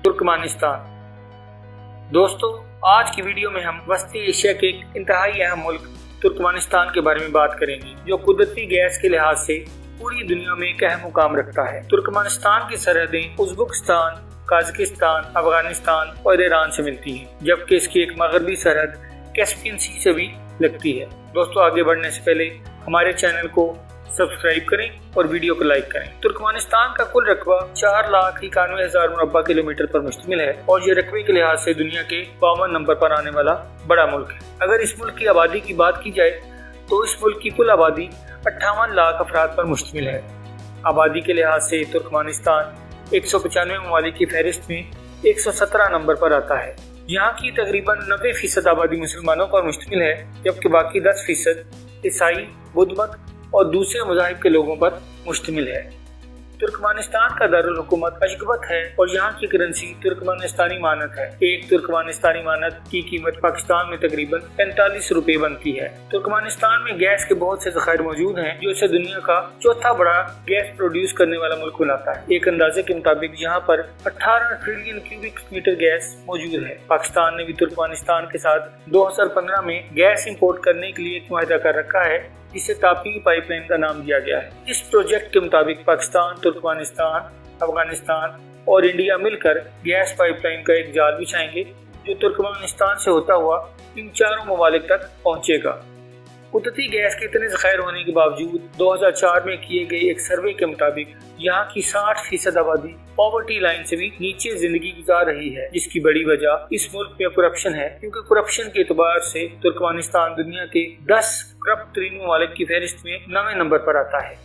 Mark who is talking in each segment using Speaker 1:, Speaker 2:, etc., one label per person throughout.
Speaker 1: तुर्कमानिस्तान। दोस्तों, आज की वीडियो में हम वस्ती एशिया के एक इंतहाई अहम मुल्क तुर्कमानिस्तान के बारे में बात करेंगे, जो कुदरती गैस के लिहाज से पूरी दुनिया में एक अहम मुकाम रखता है। तुर्कमानिस्तान की सरहदें उज़्बेकिस्तान, कजाकिस्तान, अफगानिस्तान और ईरान से मिलती हैं, जबकि इसकी एक मगरबी सरहद कैस्पियन सी से भी लगती है। दोस्तों, आगे बढ़ने से पहले हमारे चैनल को सब्सक्राइब करें और वीडियो को लाइक करें। तुर्कमानिस्तान का कुल रकबा 4,91,000 मुरब्बा किलोमीटर पर मुश्तमिल है और ये रकबे के लिहाज से दुनिया के 52 नंबर पर आने वाला बड़ा मुल्क है। अगर इस मुल्क की आबादी की बात की जाए तो इस मुल्क की कुल आबादी 58 लाख अफराद पर मुश्तमिल है। आबादी के लिहाज से तुर्कमानिस्तान 195 ममालिक की फहरिस्त में 117 नंबर पर आता है। यहाँ की तकरीबन 90% आबादी मुसलमानों पर मुश्तमिल है, जबकि बाकी 10% ईसाई, बुद्ध मत और दूसरे मज़ाहिब के लोगों पर मुश्तमिल है। तुर्कमानिस्तान का दारुल हुकूमत अशगाबत है और यहाँ की करेंसी तुर्कमानिस्तानी मानत है। एक तुर्कमानिस्तानी मानत की कीमत पाकिस्तान में तकरीबन 45 रुपए बनती है। तुर्कमानिस्तान में गैस के बहुत से ज़खायर मौजूद हैं, जो इसे दुनिया का चौथा बड़ा गैस प्रोड्यूस करने वाला मुल्क बनाता है। एक अंदाजे के मुताबिक यहाँ पर 18 ट्रिलियन क्यूबिक मीटर गैस मौजूद है। पाकिस्तान ने भी तुर्कमानिस्तान के साथ 2015 में गैस इम्पोर्ट करने के लिए एक मुआहदा कर रखा है, जिसे तापी पाइपलाइन का नाम दिया गया है। इस प्रोजेक्ट के मुताबिक पाकिस्तान, तुर्कमानिस्तान, अफगानिस्तान और इंडिया मिलकर गैस पाइपलाइन का एक जाल बिछाएंगे, जो तुर्कमानिस्तान से होता हुआ इन चारों ममालिक तक पहुंचेगा। कुदरती गैस के इतने ज़खायर होने के बावजूद 2004 में किए गए एक सर्वे के मुताबिक यहाँ की 60% आबादी पॉवर्टी लाइन से भी नीचे जिंदगी गुजार रही है, जिसकी बड़ी वजह इस मुल्क में करप्शन है, क्योंकि करप्शन के एतबार से तुर्कमानिस्तान दुनिया के 10 करप्ट तरीन ममालिक की फहरिस्त में 9वें नंबर पर आता है।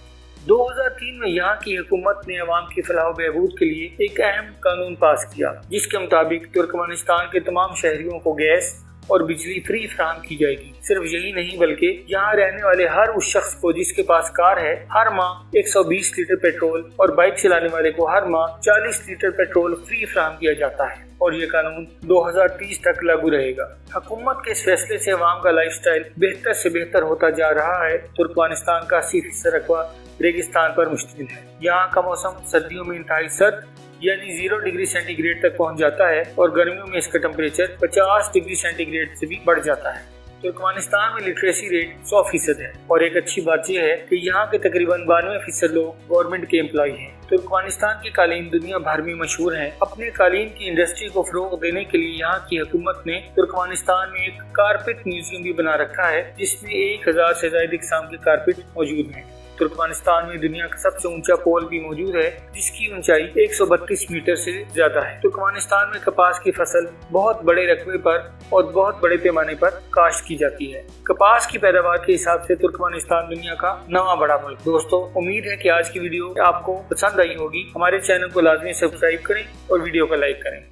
Speaker 1: 2003 में यहाँ की हुकूमत ने अवाम की फलाह बहबूद के लिए एक अहम कानून पास किया, जिसके मुताबिक तुर्कमानिस्तान के तमाम शहरियों को गैस और बिजली फ्री फराहम की जाएगी। सिर्फ यही नहीं, बल्कि यहाँ रहने वाले हर उस शख्स को जिसके पास कार है, हर माह 120 लीटर पेट्रोल और बाइक चलाने वाले को हर माह 40 लीटर पेट्रोल फ्री फराहम किया जाता है और ये कानून 2030 तक लागू रहेगा। हुकूमत के इस फैसले से अवाम का लाइफस्टाइल बेहतर से बेहतर होता जा रहा है। तुर्कमानिस्तान का 80% रकबा रेगिस्तान पर मुश्तमिल है। यहाँ का मौसम सर्दियों में इंतहाई सर्द यानी 0 डिग्री सेंटीग्रेड तक पहुँच जाता है और गर्मियों में इसका टेम्परेचर 50 डिग्री सेंटीग्रेड से भी बढ़ जाता है। तुर्कमानिस्तान में लिटरेसी रेट 100% है और एक अच्छी बात यह है कि यहाँ के तकरीबन 92% लोग गवर्नमेंट के एम्प्लॉय हैं। तुर्कमानिस्तान की कालीन दुनिया भर में मशहूर है। अपने कालीन की इंडस्ट्री को फरोग देने के लिए यहाँ की हुकूमत ने तुर्कमानिस्तान में एक कारपेट म्यूजियम भी बना रखा है, जिसमें 1000 से ज्यादा किस्म के कारपेट मौजूद हैं। तुर्कमानिस्तान में दुनिया का सबसे ऊंचा पोल भी मौजूद है, जिसकी ऊंचाई 132 मीटर से ज्यादा है। तुर्कमानिस्तान में कपास की फसल बहुत बड़े रकबे पर और बहुत बड़े पैमाने पर काश्त की जाती है। कपास की पैदावार के हिसाब से तुर्कमानिस्तान दुनिया का 9वां बड़ा मुल्क। दोस्तों, उम्मीद है कि आज की वीडियो आपको पसंद आई होगी। हमारे चैनल को लाजमी सब्सक्राइब करें और वीडियो को लाइक करें।